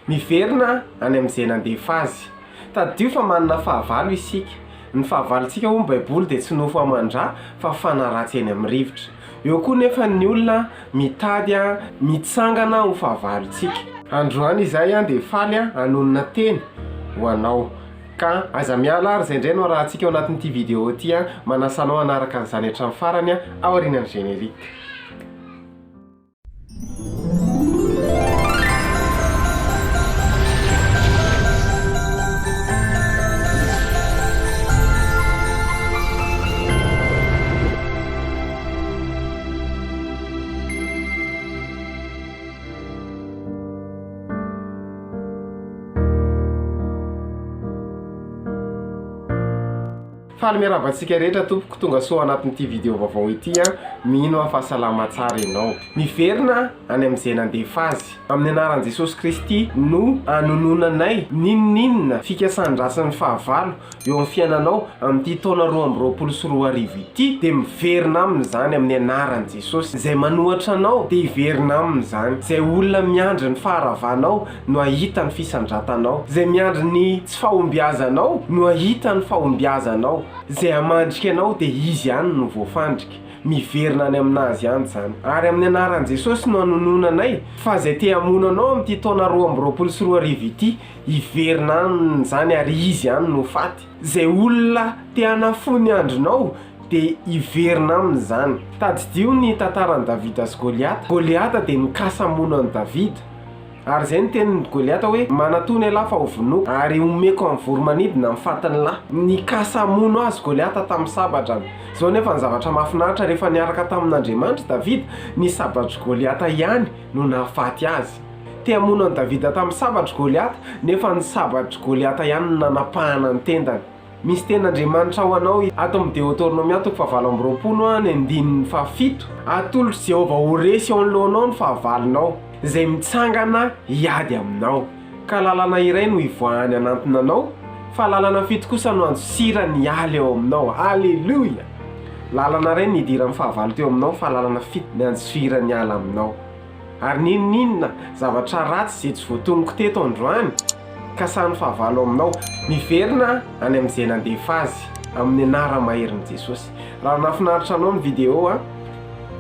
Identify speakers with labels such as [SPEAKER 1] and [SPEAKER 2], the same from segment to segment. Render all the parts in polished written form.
[SPEAKER 1] Miverina any amin'izay nandefa azy. Tadio fa manana fahavalo isika. Ny fahavalontsika ho ny baiboly dia tsy nofo amandra fa fanaratsy eny amin'ny rivotra. Eo koa nefa ny olona mitady mitsangana ho fahavalontsika. Androany izay dia faly hanonona teny ho anao. Ka aza miala ary izay indray no arahantsika ao anatin'ity vidéo ity manasanao hanaraka an'izany hatramin'ny farany ao aorian'ny générique. Faly miarabantsika rehetra tompoko tonga soa anatin'ity vidéo vaovao ity mino fahasalama tsara ianao. Miverina any amin'izay nandefa azy. Amin'ny anaran'i Jesosy Kristy no anononanay ninninna fikasan-drasan'ny fahavalo eo amin'ny fiainanao amin'ity taona 2024 ity dia miverina aminy izany amin'ny anaran'i Jesosy. Izay manohatra anao dia hiverina aminy izany. Izay olona miandry ny faharavanao no ahita ny fisandratanao. Izay miandry ny tsy fahombiazanao no ahita ny fahombiazanao. Izay amandrika anao dia izy ihany no voafandrika. Miverina any aminazy ihany izany. Ary amin'ny anaran'i Jesosy no anononanay fa izay te hamonanao amin'ity taona 2024 ity hiverina aminy izany ary izy ihany no faty. Izay olona te hanafony andronao dia hiverina amin'izany. Tadidio ny tantaran'i Davida sy Goliata. Goliata dia nikasamonan'i Davida. Ary izay ny tenin'ny Goliata hoe manatony lahy fa ho vonoako ary omeko amin'ny voromanidina amin'ny fatiny lahy. Nikasamono azy Goliata tamin'ny sabatra. Izao nefa ny zavatra mahafinaritra rehefa niaraka tamin'Andriamanitra Davida, ny sabatry Goliata ihany no nahafaty azy. Te hamono an'i Davida tamin'ny sabatry Goliata nefa ny sabatry Goliata ihany no nanapahana ny tendany. Misy ten'Andriamanitra ho anao ato amin'ny Deutéronome 7:20 ny andininy 7. Atolotry Jehovah ho resy ao anoloanao ny fahavalonao izay mitsangana hiady aminao. Ka lalana iray no hivoahany anantona anao, fa lalana fito kosa no andosirany hialy eo aminao. Halleluja! Lalana iray nidiran'ny fahavalo teo aminao, fa lalana fito ny andosirany hiala aminao. Ary ninninna zavatra ratsy izay tsy voatomoko teto androany ka samy fahavalo aminao. Miverina any amin'izay nandefa azy amin'ny anara-maherin'i Jesosy. Raha nahafinaritra anao ny vidéo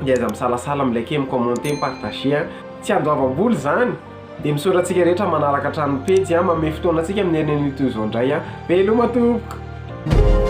[SPEAKER 1] dia aza misalasala milike, micommente, mipartager. Tsy andoavam-boly izany dia misaorantsika rehetra manaraka hatramin'ny pejy, mamay fotoana antsika amin'ny herin'ny YouTube izao indray. Veloma tompoko!